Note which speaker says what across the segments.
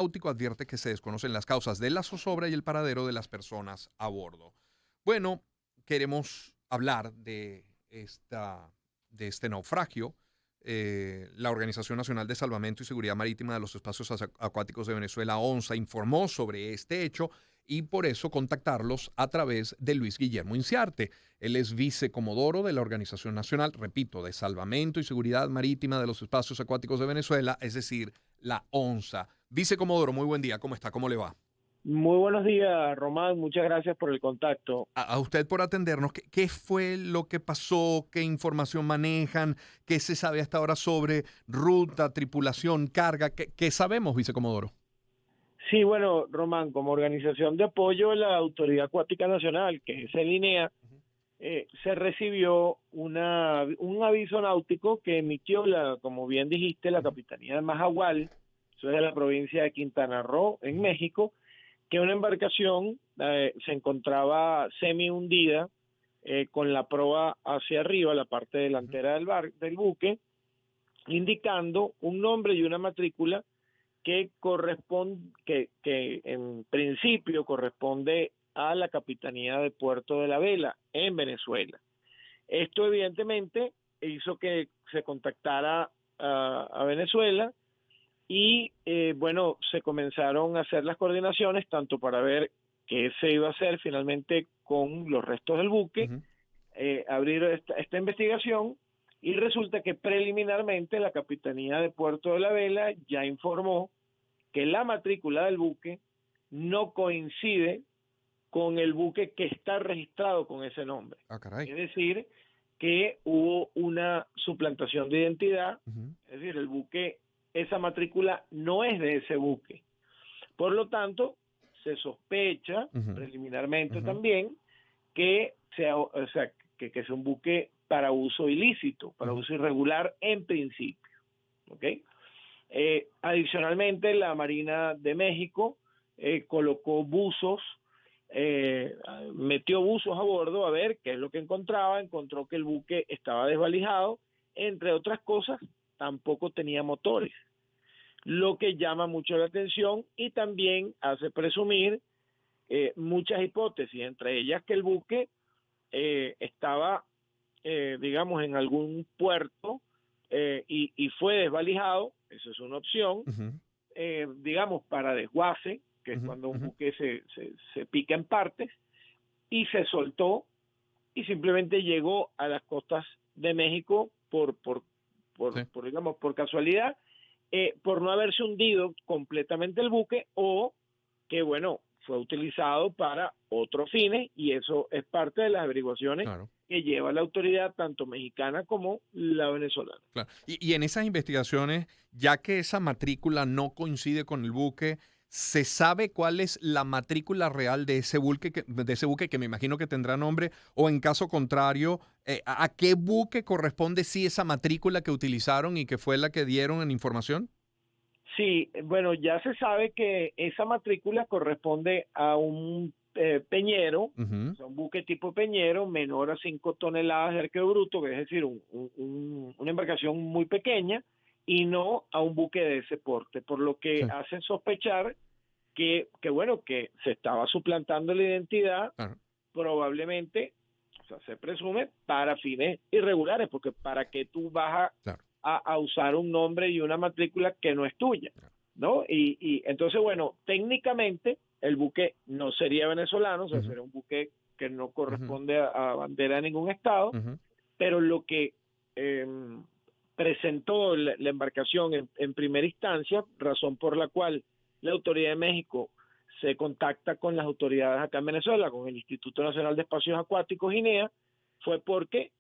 Speaker 1: náutico advierte que se desconocen las causas de la zozobra y el paradero de las personas a bordo. Bueno, queremos hablar de este naufragio. La Organización Nacional de Salvamento y Seguridad Marítima de los Espacios Acuáticos de Venezuela, ONSA, informó sobre este hecho y por eso contactarlos a través de Luis Guillermo Inciarte. Él es vicecomodoro de la Organización Nacional, repito, de Salvamento y Seguridad Marítima de los Espacios Acuáticos de Venezuela, es decir, la ONSA. Vicecomodoro, muy buen día, ¿cómo está? ¿Cómo le va?
Speaker 2: Muy buenos días, Román. Muchas gracias por el contacto.
Speaker 1: A usted por atendernos. ¿Qué fue lo que pasó? ¿Qué información manejan? ¿Qué se sabe hasta ahora sobre ruta, tripulación, carga? ¿Qué sabemos, vicecomodoro?
Speaker 2: Sí, bueno, Román, como organización de apoyo a la Autoridad Acuática Nacional, que es el INEA, se recibió un aviso náutico que emitió, como bien dijiste, la Capitanía de Majagual, eso es de la provincia de Quintana Roo, en México, que una embarcación se encontraba semi hundida con la proa hacia arriba, la parte delantera del buque, indicando un nombre y una matrícula que en principio corresponde a la Capitanía de Puerto de la Vela en Venezuela. Esto evidentemente hizo que se contactara a Venezuela y bueno, se comenzaron a hacer las coordinaciones tanto para ver qué se iba a hacer finalmente con los restos del buque,
Speaker 1: Ujú.
Speaker 2: abrir esta investigación, y resulta que preliminarmente la Capitanía de Puerto de la Vela ya informó que la matrícula del buque no coincide con el buque que está registrado con ese nombre.
Speaker 1: Ah, caray.
Speaker 2: Es decir, que hubo una suplantación de identidad,
Speaker 1: Ujú,
Speaker 2: es decir, el buque, esa matrícula no es de ese buque. Por lo tanto, se sospecha
Speaker 1: ujú,
Speaker 2: preliminarmente
Speaker 1: ujú,
Speaker 2: también que sea, o sea, que sea un buque para uso ilícito, para
Speaker 1: ujú.
Speaker 2: uso irregular en principio. ¿Ok? Adicionalmente, la Marina de México colocó buzos, metió buzos a bordo a ver qué es lo que encontraba. Encontró que el buque estaba desvalijado, entre otras cosas, tampoco tenía motores, lo que llama mucho la atención y también hace presumir muchas hipótesis, entre ellas que el buque estaba, digamos, en algún puerto y fue desvalijado. Eso es una opción,
Speaker 1: Ujú,
Speaker 2: digamos, para desguace, que es
Speaker 1: ujú,
Speaker 2: cuando un
Speaker 1: ujú.
Speaker 2: buque se pica en partes, y se soltó y simplemente llegó a las costas de México
Speaker 1: Sí.
Speaker 2: digamos, por casualidad, por no haberse hundido completamente el buque, o que, bueno, fue utilizado para otros fines, y eso es parte de las averiguaciones
Speaker 1: Claro,
Speaker 2: que lleva la autoridad, tanto mexicana como la venezolana.
Speaker 1: claro. Y en esas investigaciones, ya que esa matrícula no coincide con el buque, ¿se sabe cuál es la matrícula real de ese buque que me imagino que tendrá nombre? O en caso contrario, ¿a qué buque corresponde sí esa matrícula que utilizaron y que fue la que dieron en información?
Speaker 2: Sí, bueno, ya se sabe que esa matrícula corresponde a un peñero, o
Speaker 1: Ujú,
Speaker 2: sea, un buque tipo peñero menor a 5 toneladas de arqueo bruto, que es decir, una embarcación muy pequeña, y no a un buque de ese porte, por lo que
Speaker 1: sí,
Speaker 2: hacen sospechar bueno, que se estaba suplantando la identidad,
Speaker 1: claro,
Speaker 2: probablemente, o sea, se presume, para fines irregulares, porque para qué tú vas
Speaker 1: claro,
Speaker 2: a usar un nombre y una matrícula que no es tuya,
Speaker 1: claro.
Speaker 2: ¿no? Y entonces, bueno, técnicamente el buque no sería venezolano, o sea,
Speaker 1: Ujú,
Speaker 2: sería un buque que no
Speaker 1: ujú,
Speaker 2: corresponde a bandera de ningún estado,
Speaker 1: ujú.
Speaker 2: pero lo que eh, presentó la embarcación en primera instancia, razón por la cual la Autoridad de México se contacta con las autoridades acá en Venezuela, con el Instituto Nacional de Espacios Acuáticos, INEA, fue porque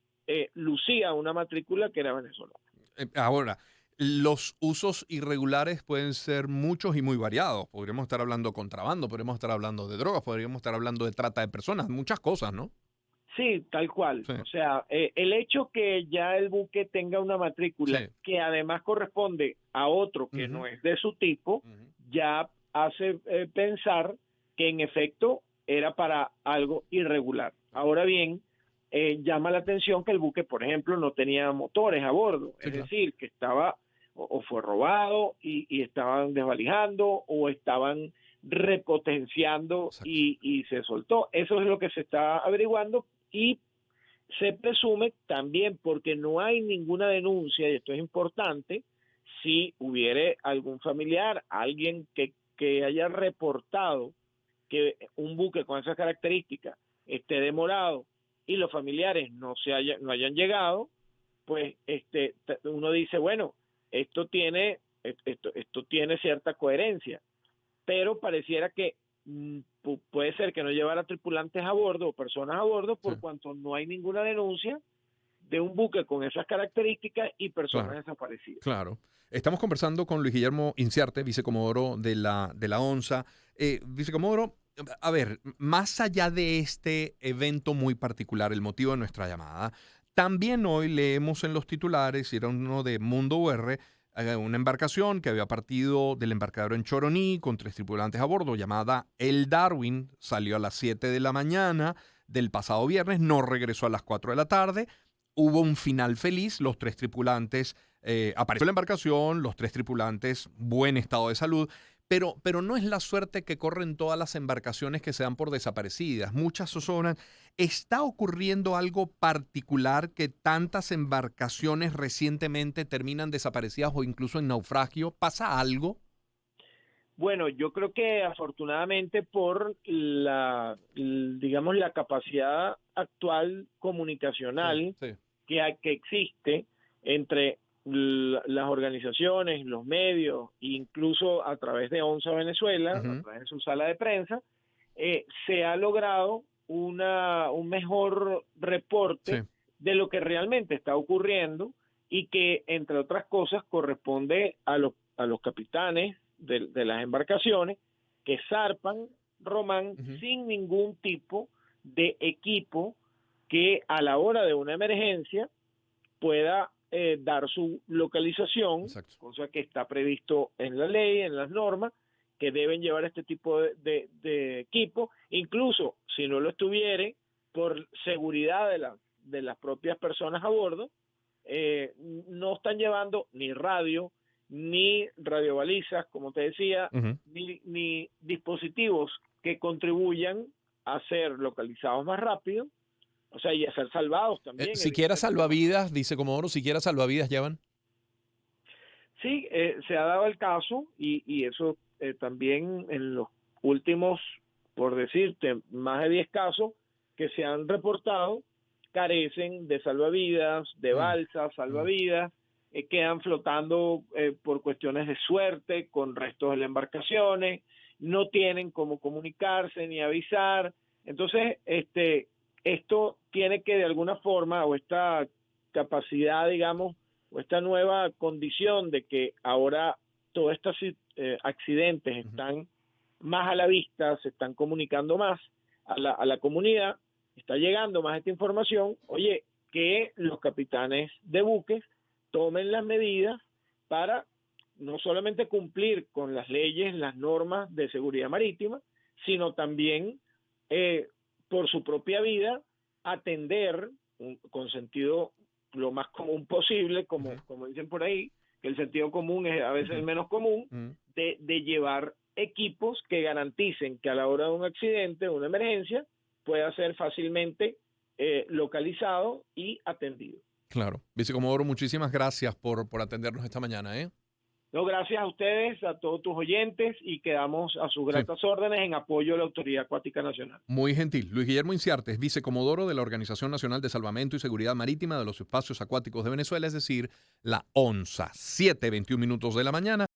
Speaker 2: lucía una matrícula que era venezolana.
Speaker 1: Ahora, los usos irregulares pueden ser muchos y muy variados. Podríamos estar hablando de contrabando, podríamos estar hablando de drogas, podríamos estar hablando de trata de personas, muchas cosas, ¿no?
Speaker 2: Sí, tal cual.
Speaker 1: Sí,
Speaker 2: O sea, el hecho que ya el buque tenga una matrícula
Speaker 1: sí.
Speaker 2: que además corresponde a otro que
Speaker 1: Ujú,
Speaker 2: no es de su tipo,
Speaker 1: ujú,
Speaker 2: ya hace pensar que en efecto era para algo irregular. Ahora bien, llama la atención que el buque, por ejemplo, no tenía motores a bordo,
Speaker 1: sí,
Speaker 2: es
Speaker 1: claro.
Speaker 2: decir, que estaba o fue robado y estaban desvalijando o estaban repotenciando
Speaker 1: Exacto.
Speaker 2: y se soltó. Eso es lo que se está averiguando y se presume también porque no hay ninguna denuncia, y esto es importante, si hubiere algún familiar, alguien que haya reportado que un buque con esas características esté demorado y los familiares no hayan llegado, pues uno dice, bueno, esto tiene cierta coherencia, pero pareciera que puede ser que no llevara tripulantes a bordo o personas a bordo
Speaker 1: Sí,
Speaker 2: por cuanto no hay ninguna denuncia de un buque con esas características y personas
Speaker 1: claro.
Speaker 2: desaparecidas.
Speaker 1: Claro. Estamos conversando con Luis Guillermo Inciarte, vicecomodoro de la ONSA. Vicecomodoro, a ver, más allá de este evento muy particular, el motivo de nuestra llamada, también hoy leemos en los titulares, y era uno de Mundo UR, una embarcación que había partido del embarcadero en Choroní con 3 tripulantes a bordo, llamada El Darwin, salió a las 7 de la mañana del pasado viernes, no regresó a las 4 de la tarde. Hubo un final feliz, los 3 tripulantes, apareció la embarcación, los 3 tripulantes, buen estado de salud, pero no es la suerte que corren todas las embarcaciones que se dan por desaparecidas. Muchas zozobran. ¿Está ocurriendo algo particular que tantas embarcaciones recientemente terminan desaparecidas o incluso en naufragio? ¿Pasa algo?
Speaker 2: Bueno, yo creo que afortunadamente por digamos, la capacidad actual
Speaker 1: Sí,
Speaker 2: comunicacional
Speaker 1: sí.
Speaker 2: que existe entre las organizaciones, los medios, incluso a través de ONSA Venezuela, a
Speaker 1: Ujú,
Speaker 2: través de su sala de prensa, se ha logrado un mejor
Speaker 1: sí,
Speaker 2: reporte de lo que realmente está ocurriendo y que, entre otras cosas, corresponde a los capitanes de las embarcaciones que zarpan, Román,
Speaker 1: ujú,
Speaker 2: sin ningún tipo de equipo que a la hora de una emergencia pueda dar su localización,
Speaker 1: exacto.
Speaker 2: cosa que está previsto en la ley, en las normas, que deben llevar este tipo de equipo, incluso si no lo estuviere, por seguridad de las propias personas a bordo, no están llevando ni radio, ni radiobalizas, como te decía,
Speaker 1: Ujú.
Speaker 2: ni dispositivos que contribuyan a ser localizados más rápido, o sea, y a ser salvados también,
Speaker 1: Siquiera
Speaker 2: evidentemente, más rápido.
Speaker 1: salvavidas, dice Comodoro, siquiera salvavidas llevan.
Speaker 2: Sí, se ha dado el caso y eso también en los últimos, por decirte, más de 10 casos que se han reportado, carecen de salvavidas, de
Speaker 1: Mm,
Speaker 2: balsas,
Speaker 1: mm.
Speaker 2: salvavidas, quedan flotando por cuestiones de suerte con restos de las embarcaciones, no tienen cómo comunicarse ni avisar. Entonces, esto tiene que de alguna forma, o esta capacidad, digamos, o esta nueva condición de que ahora todos estos accidentes
Speaker 1: Ujú.
Speaker 2: están más a la vista, se están comunicando más a la comunidad, está llegando más esta información, oye, que los capitanes de buques tomen las medidas para no solamente cumplir con las leyes, las normas de seguridad marítima, sino también eh, por su propia vida atender con sentido lo más común posible,
Speaker 1: Ujú,
Speaker 2: como dicen por ahí, que el sentido común es a veces
Speaker 1: ujú,
Speaker 2: el menos común,
Speaker 1: ujú.
Speaker 2: de llevar equipos que garanticen que a la hora de un accidente, de una emergencia, pueda ser fácilmente localizado y atendido.
Speaker 1: Claro. Vicecomodoro, muchísimas gracias por atendernos esta mañana, ¿eh?
Speaker 2: No, gracias a ustedes, a todos tus oyentes y quedamos a sus
Speaker 1: Sí,
Speaker 2: gratas órdenes en apoyo de la Autoridad Acuática Nacional.
Speaker 1: muy gentil. Luis Guillermo Inciarte es vicecomodoro de la Organización Nacional de Salvamento y Seguridad Marítima de los Espacios Acuáticos de Venezuela, es decir, la ONSA. 7:21 minutos de la mañana.